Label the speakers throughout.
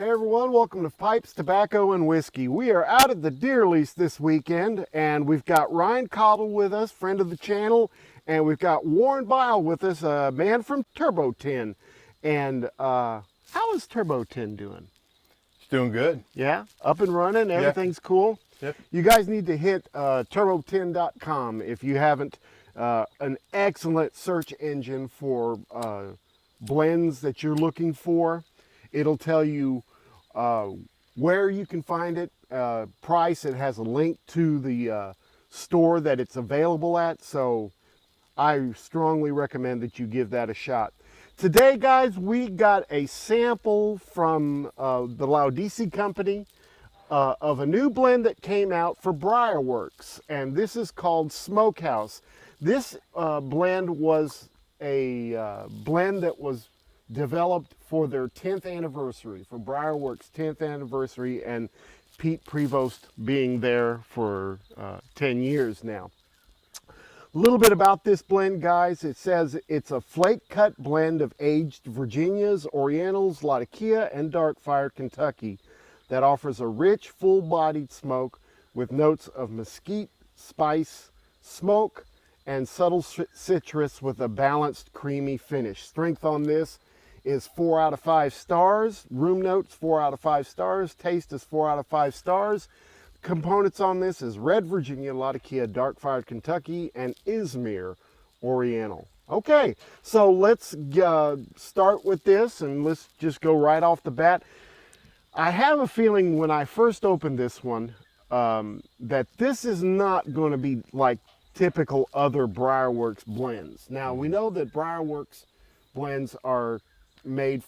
Speaker 1: Hey everyone, welcome to Pipes, Tobacco, and Whiskey. We are out at the deer lease this weekend, and we've got Ryan Cobble with us, friend of the channel, and we've got Warren Bile with us, a man from Turbo 10. And how is Turbo 10 doing?
Speaker 2: It's doing good.
Speaker 1: Yeah, up and running, everything's cool.
Speaker 2: Yep.
Speaker 1: You guys need to hit turbo10.com if you haven't. An excellent search engine for blends that you're looking for. It'll tell you where you can find it, price. It has a link to the store that it's available at, so I strongly recommend that you give that a shot. Today, guys, we got a sample from the Laudisi company of a new blend that came out for Briar Works, and this is called Smokehouse. This blend was a blend that was developed for their 10th anniversary, for Briar Works' 10th anniversary, and Pete Prevost being there for 10 years now. A little bit about this blend, guys. It says it's a flake cut blend of aged Virginias, Orientals, Latakia, and dark fired Kentucky that offers a rich, full-bodied smoke with notes of mesquite, spice, smoke, and subtle citrus with a balanced, creamy finish. Strength on this is 4 out of 5 stars. Room notes, 4 out of 5 stars. Taste is 4 out of 5 stars. Components on this is red Virginia, Latakia, dark fired Kentucky, and Izmir Oriental. Okay, so let's start with this, and let's just go right off the bat. I have a feeling when I first opened this one that this is not going to be like typical other Briar Works blends. Now, we know that Briar Works blends are made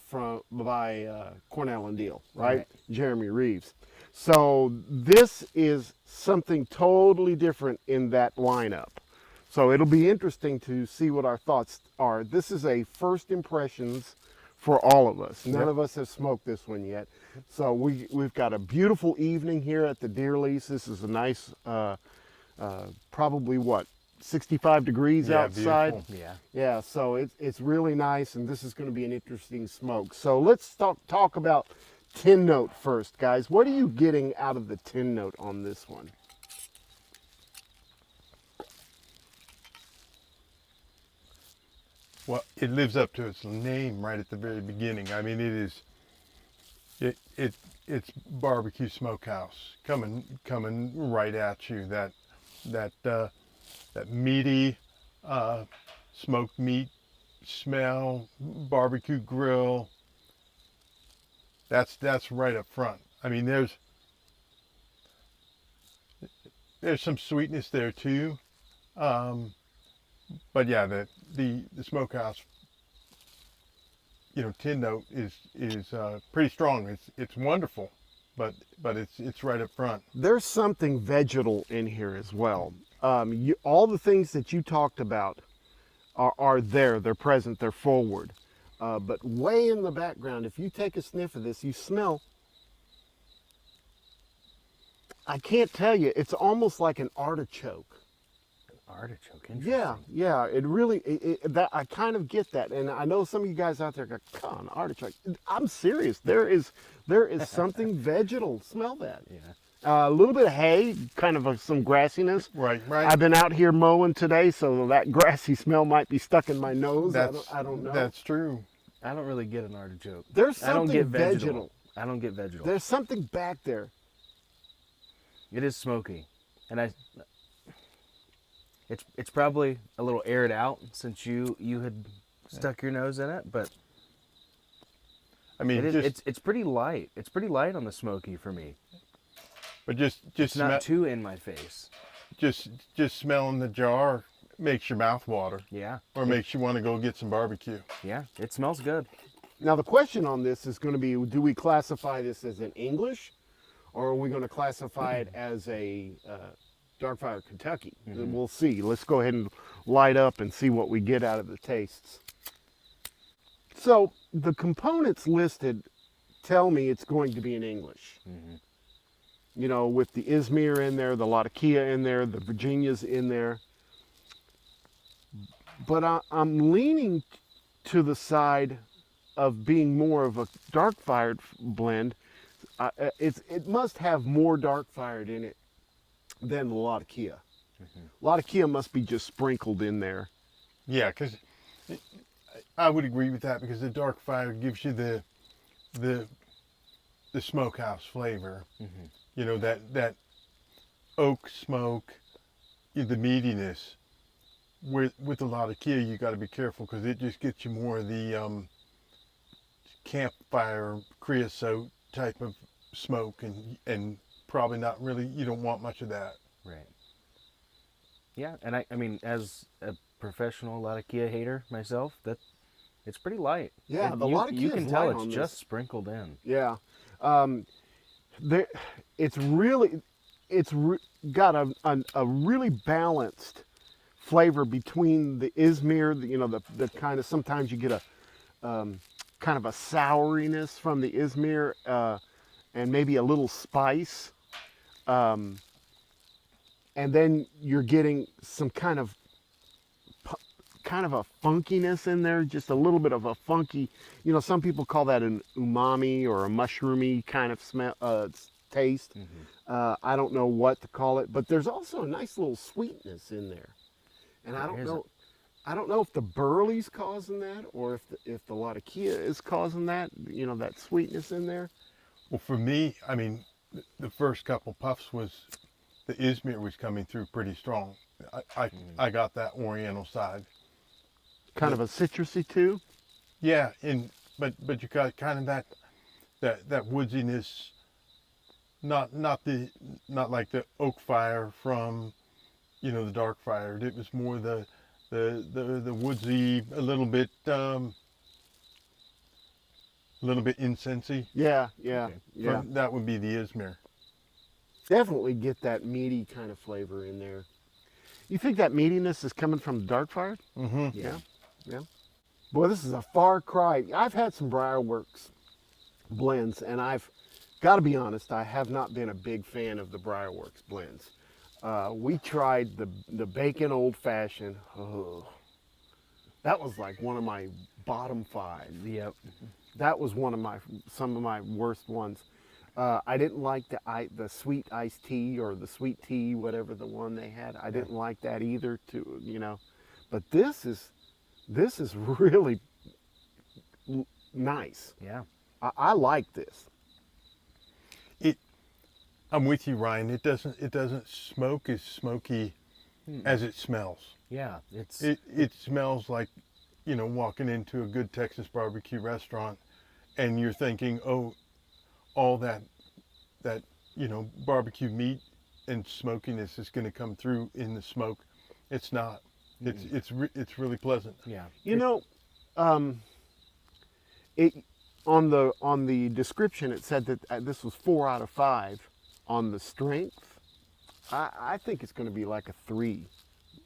Speaker 1: by Cornell and Deal, right? Jeremy Reeves. So this is something totally different in that lineup. So it'll be interesting to see what our thoughts are. This is a first impressions for all of us. None of us have smoked this one yet. So we've got a beautiful evening here at the deer lease. This is a nice, probably what, 65 degrees outside.
Speaker 2: Beautiful.
Speaker 1: Yeah, so it's really nice, and this is going to be an interesting smoke. So let's talk about tin note first, guys. What are you getting out of the tin note on this one?
Speaker 2: Well, it lives up to its name right at the very beginning. I mean, it's barbecue smokehouse coming right at you. That meaty smoked meat smell, barbecue grill. That's right up front. I mean, there's some sweetness there too, but yeah, the smokehouse, tin note is pretty strong. It's wonderful, but it's right up front.
Speaker 1: There's something vegetal in here as well. All the things that you talked about are there. They're present. They're forward. But way in the background, if you take a sniff of this, you smell, I can't tell you, it's almost like an artichoke.
Speaker 3: An artichoke, interesting.
Speaker 1: Yeah, it really, that I kind of get that. And I know some of you guys out there go, come on, artichoke. I'm serious. There is something vegetal. Smell that.
Speaker 3: Yeah.
Speaker 1: A little bit of hay, kind of some grassiness.
Speaker 2: Right.
Speaker 1: I've been out here mowing today, so that grassy smell might be stuck in my nose. I don't know.
Speaker 2: That's true.
Speaker 3: I don't really get an artichoke.
Speaker 1: There's something
Speaker 3: I don't get
Speaker 1: vegetal.
Speaker 3: I don't get vegetal.
Speaker 1: There's something back there.
Speaker 3: It is smoky, and it's probably a little aired out since you had stuck your nose in it, but
Speaker 2: I mean,
Speaker 3: it's pretty light. It's pretty light on the smoky for me.
Speaker 2: But just
Speaker 3: It's not too in my face.
Speaker 2: Just smelling the jar makes your mouth water.
Speaker 3: Yeah.
Speaker 2: Or makes you want to go get some barbecue.
Speaker 3: Yeah, it smells good.
Speaker 1: Now the question on this is going to be, do we classify this as an English, or are we going to classify it as a dark fire Kentucky? We'll see. Let's go ahead and light up and see what we get out of the tastes. So the components listed tell me it's going to be in English. With the Izmir in there, the Latakia in there, the Virginias in there. But I'm leaning to the side of being more of a dark fired blend it must have more dark fired in it than the Latakia. Latakia must be just sprinkled in there.
Speaker 2: Yeah, because I would agree with that because the dark fire gives you the the smokehouse flavor. You know, that oak smoke, the meatiness. With a lot of Kia, you got to be careful because it just gets you more of the campfire creosote type of smoke, and probably not really. You don't want much of that.
Speaker 3: Right. Yeah, and I mean, as a professional Latakia hater myself, that it's pretty light.
Speaker 1: Yeah,
Speaker 3: It-
Speaker 1: the Latakia
Speaker 3: you
Speaker 1: is
Speaker 3: can tell
Speaker 1: light
Speaker 3: it's
Speaker 1: on this.
Speaker 3: just sprinkled in.
Speaker 1: Yeah. There, it's really, got a really balanced flavor between the Izmir, the kind of, sometimes you get a kind of a souriness from the Izmir, and maybe a little spice. And then you're getting some kind of a funkiness in there, just a little bit of a funky, some people call that an umami or a mushroomy kind of smell, taste. I don't know what to call it, but there's also a nice little sweetness in there. And I don't know if the burley's causing that or if the Latakia is causing that, that sweetness in there.
Speaker 2: Well, for me, I mean, the first couple puffs the Izmir was coming through pretty strong. I got that Oriental side.
Speaker 1: Kind of a citrusy too.
Speaker 2: Yeah, but you got kind of that woodsiness, not like the oak fire from, the dark fire. It was more the woodsy, a little bit incensey.
Speaker 1: Yeah.
Speaker 2: That would be the Izmir.
Speaker 1: Definitely get that meaty kind of flavor in there. You think that meatiness is coming from the dark fire?
Speaker 2: Mm-hmm.
Speaker 1: Yeah. Boy, this is a far cry. I've had some Briar Works blends, and I've got to be honest, I have not been a big fan of the Briar Works blends. We tried the bacon old fashioned. Oh, that was like one of my bottom 5.
Speaker 3: Yep.
Speaker 1: That was some of my worst ones. I didn't like the sweet iced tea or the sweet tea, whatever the one they had. I didn't like that either, but this is really nice.
Speaker 3: Yeah.
Speaker 1: I like this.
Speaker 2: I'm with you, Ryan. It doesn't smoke as smoky as it smells.
Speaker 3: Yeah.
Speaker 2: It smells like, walking into a good Texas barbecue restaurant, and you're thinking, oh, all that barbecue meat and smokiness is going to come through in the smoke. It's not. It's really pleasant.
Speaker 3: Yeah.
Speaker 1: It on the description it said that this was 4 out of 5 on the strength. I think it's going to be like a 3,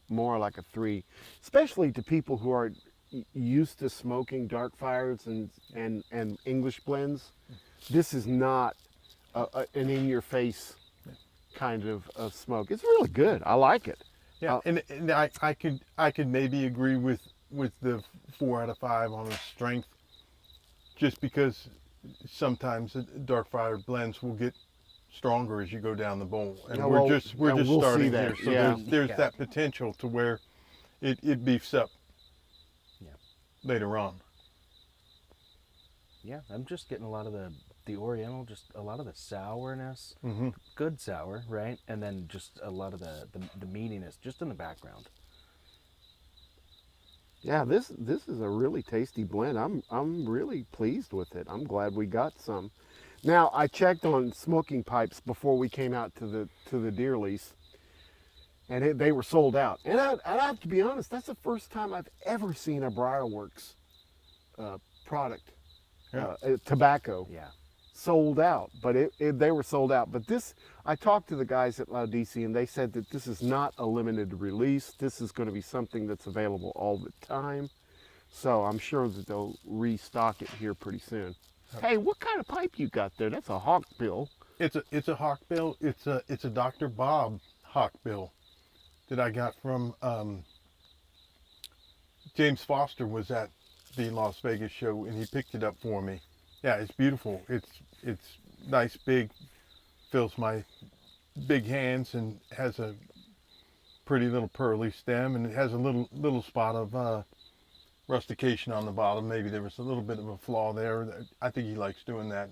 Speaker 1: more like a 3, especially to people who are used to smoking dark fires and English blends. This is not an in-your-face kind of smoke. It's really good. I like it.
Speaker 2: Yeah, and I could maybe agree with the 4 out of 5 on the strength, just because sometimes the dark fired blends will get stronger as you go down the bowl, and we're just
Speaker 1: we'll
Speaker 2: starting
Speaker 1: see that.
Speaker 2: here, so
Speaker 1: Yeah.
Speaker 2: there's that potential to where it beefs up.
Speaker 3: Yeah.
Speaker 2: Later on.
Speaker 3: Yeah, I'm just getting a lot of the Oriental, just a lot of the sourness,
Speaker 2: Mm-hmm.
Speaker 3: good sour, right? And then just a lot of the meatiness just in the background.
Speaker 1: Yeah, this is a really tasty blend. I'm really pleased with it. I'm glad we got some. Now I checked on smoking pipes before we came out to the deer lease, and they were sold out. And I have to be honest, that's the first time I've ever seen a Briar Works product, tobacco,
Speaker 3: Yeah.
Speaker 1: sold out. But they were sold out. But this, I talked to the guys at Laudisi, and they said that this is not a limited release. This is going to be something that's available all the time. So I'm sure that they'll restock it here pretty soon. Hey, what kind of pipe you got there? That's a hawkbill.
Speaker 2: It's a hawkbill. It's a Dr. Bob hawkbill that I got from James Foster was at the Las Vegas show, and he picked it up for me. Yeah, it's beautiful. It's nice big, fills my big hands, and has a pretty little pearly stem, and it has a little spot of rustication on the bottom. Maybe there was a little bit of a flaw there. I think he likes doing that,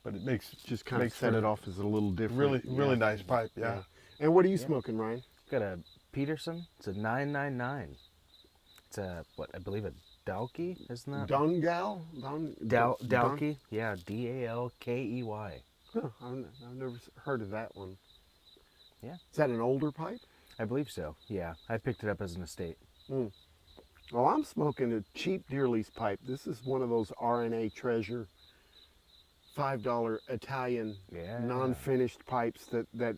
Speaker 2: but it makes
Speaker 1: Just kind of
Speaker 2: makes
Speaker 1: set
Speaker 2: for
Speaker 1: it off as a little different.
Speaker 2: really nice pipe. Yeah.
Speaker 1: And what are you smoking, Ryan?
Speaker 3: Got a Peterson. It's a 999. It's a what I believe a Dalkey, isn't that?
Speaker 1: Dongal?
Speaker 3: Dalkey. Yeah, Dalkey.
Speaker 1: Huh, I've never heard of that one.
Speaker 3: Yeah.
Speaker 1: Is that an older pipe?
Speaker 3: I believe so. Yeah, I picked it up as an estate.
Speaker 1: Mm. Well, I'm smoking a cheap deer lease pipe. This is one of those RNA Treasure $5 Italian
Speaker 3: Yeah.
Speaker 1: non-finished pipes that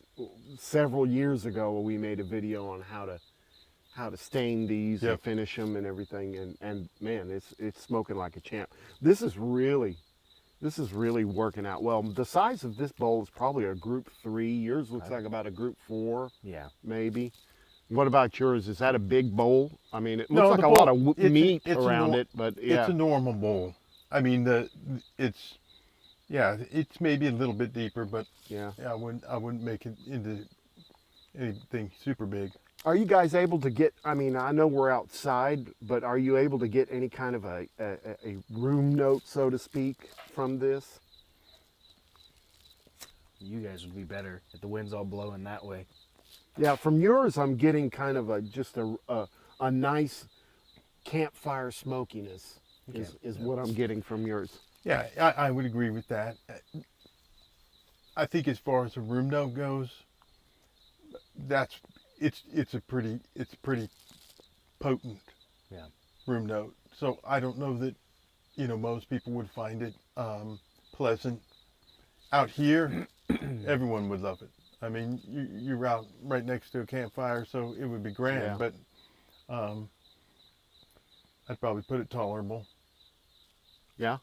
Speaker 1: several years ago we made a video on how to stain these and
Speaker 2: Yep.
Speaker 1: finish them and everything, and man, it's smoking like a champ. This is really working out well. The size of this bowl is probably a group 3. Yours looks like about a group 4,
Speaker 3: Yeah.
Speaker 1: maybe. What about yours? Is that a big bowl? I mean, it looks
Speaker 2: No,
Speaker 1: like
Speaker 2: the
Speaker 1: a lot
Speaker 2: bowl-
Speaker 1: of
Speaker 2: it's a-
Speaker 1: meat
Speaker 2: it's a
Speaker 1: around
Speaker 2: nor-
Speaker 1: it, but yeah.
Speaker 2: It's a normal bowl. I mean, it's maybe a little bit deeper, but
Speaker 1: Yeah.
Speaker 2: I wouldn't make it into anything super big.
Speaker 1: Are you guys able to get, I mean, I know we're outside, but are you able to get any kind of a room note, so to speak, from this?
Speaker 3: You guys would be better if the wind's all blowing that way.
Speaker 1: Yeah, from yours, I'm getting kind of just a nice campfire smokiness is what I'm getting from yours.
Speaker 2: Yeah, I would agree with that. I think as far as the room note goes, it's pretty potent
Speaker 3: Yeah.
Speaker 2: room note. So I don't know that most people would find it pleasant. Out here, everyone would love it. I mean, you're out right next to a campfire, so it would be grand.
Speaker 1: Yeah.
Speaker 2: But I'd probably put it tolerable.
Speaker 1: Yeah.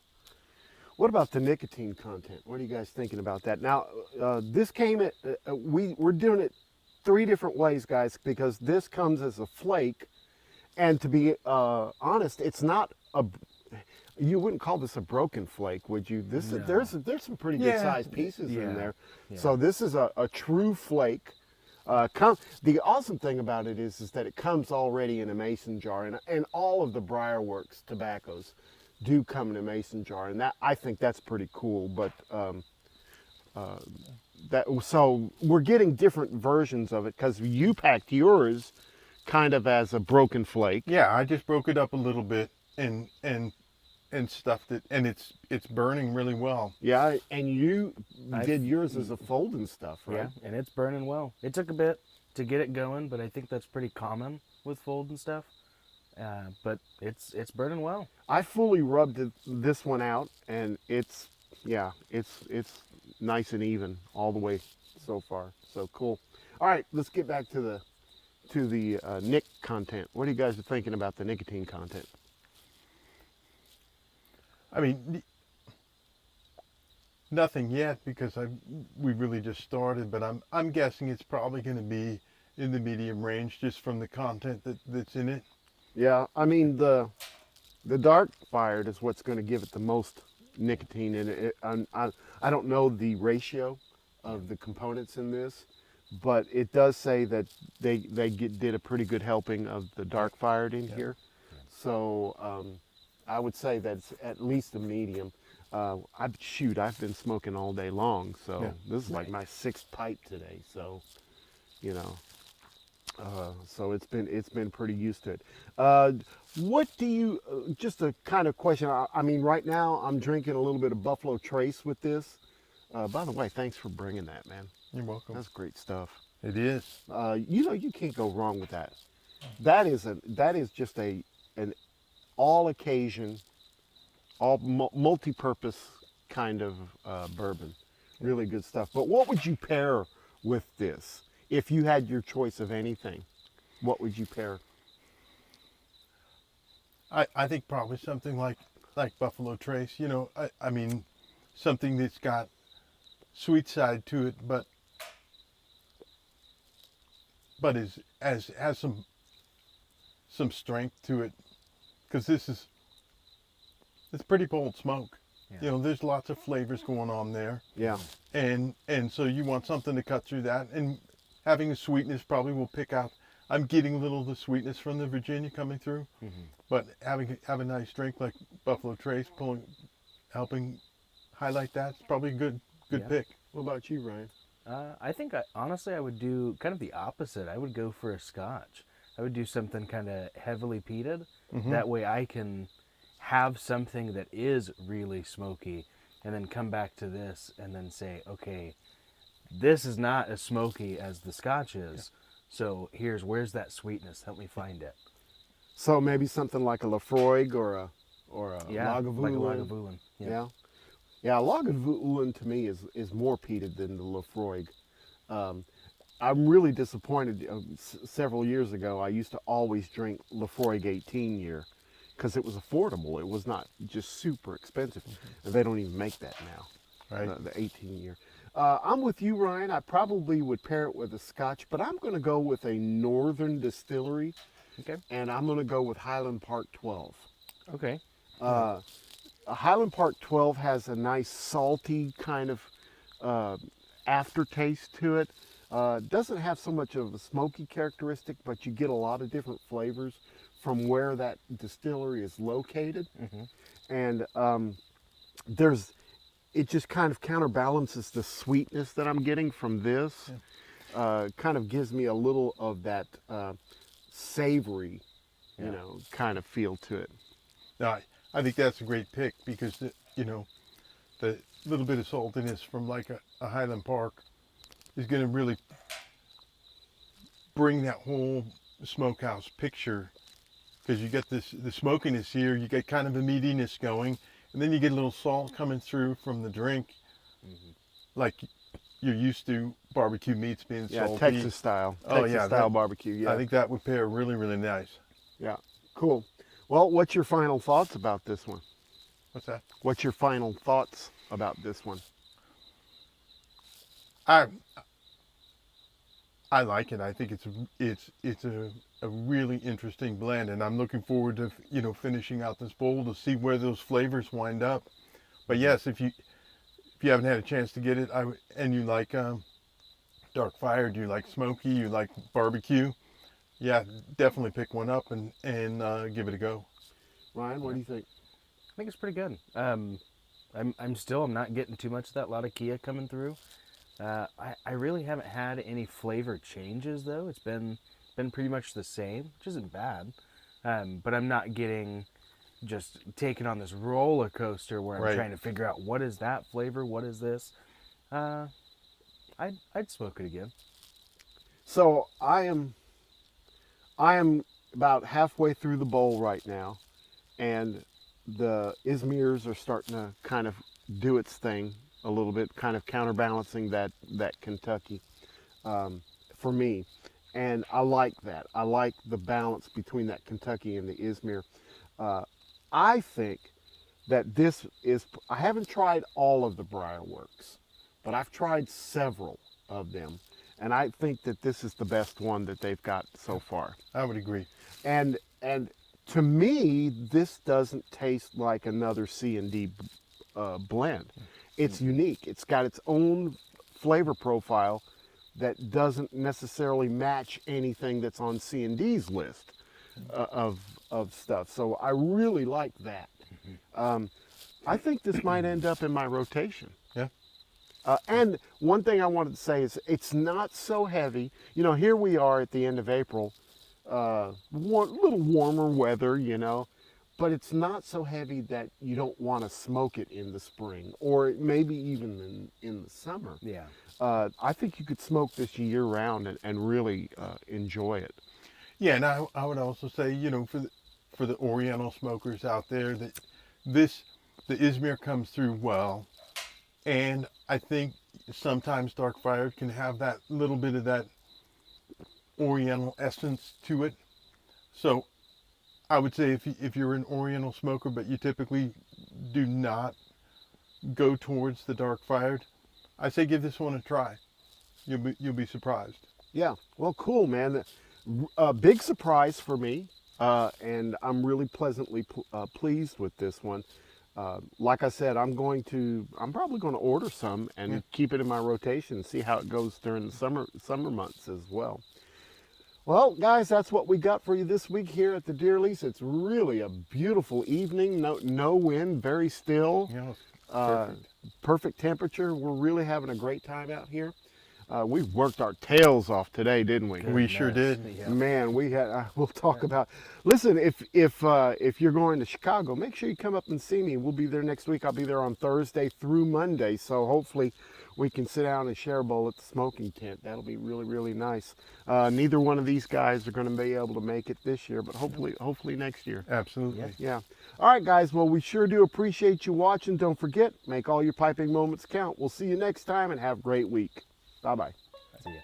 Speaker 1: What about the nicotine content? What are you guys thinking about that? Now, this came at, we're doing it 3 different ways, guys, because this comes as a flake. And to be honest, it's not you wouldn't call this a broken flake, would you? This
Speaker 3: No.
Speaker 1: there's some pretty good
Speaker 2: Yeah.
Speaker 1: sized pieces
Speaker 3: Yeah.
Speaker 1: in there.
Speaker 3: Yeah.
Speaker 1: So this is a true flake. The awesome thing about it is that it comes already in a mason jar, and all of the Briar Works tobaccos do come in a mason jar, and I think that's pretty cool. But so we're getting different versions of it because you packed yours kind of as a broken flake.
Speaker 2: Yeah, I just broke it up a little bit and stuffed it, and it's burning really well.
Speaker 1: Yeah, and you did yours as a folding stuff, right?
Speaker 3: Yeah, and it's burning well. It took a bit to get it going, but I think that's pretty common with fold and stuff. But it's burning well.
Speaker 1: I fully rubbed this one out, and it's nice and even all the way so far. So cool. All right, let's get back to the nic content. What are you guys thinking about the nicotine content?
Speaker 2: I mean, nothing yet because we really just started, but I'm guessing it's probably going to be in the medium range just from the content that's in it.
Speaker 1: Yeah, I mean the dark fired is what's going to give it the most nicotine in it. I don't know the ratio of the components in this, but it does say that they did a pretty good helping of the dark fired in here. So I would say that's at least a medium. I've been smoking all day long, so
Speaker 2: Yeah.
Speaker 1: this is like my 6th pipe today. So, so it's been pretty used to it. What do you? Just a kind of question. I mean, right now I'm drinking a little bit of Buffalo Trace with this. By the way, thanks for bringing that, man.
Speaker 2: You're welcome.
Speaker 1: That's great stuff.
Speaker 2: It is.
Speaker 1: You can't go wrong with that. That is just an all occasion, all multi-purpose kind of bourbon. Really good stuff. But what would you pair with this if you had your choice of anything? What would you pair?
Speaker 2: I think probably something like Buffalo Trace. I mean, something that's got sweet side to it, but has some strength to it, because it's pretty bold smoke.
Speaker 3: Yeah.
Speaker 2: You know, there's lots of flavors going on there.
Speaker 1: Yeah.
Speaker 2: And so you want something to cut through that, and having the sweetness probably will pick out. I'm getting a little of the sweetness from the Virginia coming through, but have a nice drink like Buffalo Trace helping highlight that's probably a good
Speaker 3: Yeah.
Speaker 2: pick.
Speaker 1: What about you, Ryan?
Speaker 3: I think honestly I would do kind of the opposite. I would go for a Scotch. I would do something kind of heavily peated. That way I can have something that is really smoky, and then come back to this and then say, okay, this is not as smoky as the Scotch is. So where's that sweetness? Help me find it.
Speaker 1: So maybe something like a Lafroig or a
Speaker 3: Yeah,
Speaker 1: Lagavulin.
Speaker 3: like a Lagavulin. Yeah.
Speaker 1: Yeah. Yeah, Lagavulin to me is more peated than the Lafroig. I'm really disappointed. Several years ago, I used to always drink Lafroig 18 year because it was affordable. It was not just super expensive. And they don't even make that now,
Speaker 2: Right.
Speaker 1: the 18 year. I'm with you, Ryan. I probably would pair it with a Scotch, but I'm going to go with a Northern Distillery,
Speaker 3: Okay.
Speaker 1: and I'm going to go with Highland Park 12.
Speaker 3: Okay.
Speaker 1: A Highland Park 12 has a nice salty kind of aftertaste to it. Doesn't have so much of a smoky characteristic, but you get a lot of different flavors from where that distillery is located. And it just kind of counterbalances the sweetness that I'm getting from this. Kind of gives me a little of that savory, kind of feel to it.
Speaker 2: Now, I think that's a great pick because the little bit of saltiness from like a Highland Park is going to really bring that whole smokehouse picture, because you get the smokiness here, you get kind of a meatiness going, and then you get a little salt coming through from the drink, like you're used to barbecue meats being
Speaker 1: Yeah,
Speaker 2: salty.
Speaker 1: Texas style. Texas style barbecue. Yeah,
Speaker 2: I think that would pair really, really nice.
Speaker 1: Yeah, cool. Well, what's your final thoughts about this one?
Speaker 2: What's that?
Speaker 1: What's your final thoughts about this one?
Speaker 2: I like it. I think it's a really interesting blend, and I'm looking forward to finishing out this bowl to see where those flavors wind up. But yes, if you haven't had a chance to get it, and you like dark fire, do you like smoky, you like barbecue, yeah, definitely pick one up and give it a go.
Speaker 1: Ryan, what do you think?
Speaker 3: I think it's pretty good. I'm not getting too much of that Latakia coming through. I really haven't had any flavor changes though. It's been pretty much the same, which isn't bad. But I'm not getting just taken on this roller coaster where I'm
Speaker 2: Right.
Speaker 3: trying to figure out what is that flavor, what is this. I'd smoke it again.
Speaker 1: So I am about halfway through the bowl right now, and the Izmirs are starting to kind of do its thing a little bit, kind of counterbalancing that Kentucky for me. And I like that. I like the balance between that Kentucky and the Izmir. I think that this is, I haven't tried all of the Briar Works, but I've tried several of them. And I think that this is the best one that they've got so far.
Speaker 2: I would agree.
Speaker 1: And to me, this doesn't taste like another C&D blend. It's unique. It's got its own flavor profile that doesn't necessarily match anything that's on C&D's list of stuff. So I really like that. I think this might end up in my rotation.
Speaker 2: Yeah.
Speaker 1: And one thing I wanted to say is it's not so heavy. You know, here we are at the end of April, little warmer weather, but it's not so heavy that you don't want to smoke it in the spring or maybe even in the summer.
Speaker 3: Yeah.
Speaker 1: I think you could smoke this year round and really enjoy it.
Speaker 2: Yeah, and I would also say, for the Oriental smokers out there, that the Izmir comes through well, and I think sometimes dark fire can have that little bit of that Oriental essence to it. So I would say if you're an Oriental smoker, but you typically do not go towards the dark fired, I say give this one a try. You'll be surprised.
Speaker 1: Yeah, well, cool, man. A big surprise for me, and I'm really pleasantly pleased with this one. Like I said, I'm probably going to order some and keep it in my rotation and see how it goes during the summer months as well. Well, guys, that's what we got for you this week here at the Deer Lease. It's really a beautiful evening. No wind, very still.
Speaker 2: Yeah,
Speaker 1: perfect. Perfect temperature. We're really having a great time out here. We worked our tails off today, didn't we?
Speaker 2: we sure did.
Speaker 3: Yeah.
Speaker 1: Man, we had. We'll talk about. Listen, if you're going to Chicago, make sure you come up and see me. We'll be there next week. I'll be there on Thursday through Monday. So hopefully, we can sit down and share a bowl at the smoking tent. That'll be really nice. Neither one of these guys are going to be able to make it this year, but hopefully next year.
Speaker 2: Absolutely.
Speaker 1: Yeah. All right, guys. Well, we sure do appreciate you watching. Don't forget, make all your piping moments count. We'll see you next time and have a great week. Bye-bye.
Speaker 3: See ya.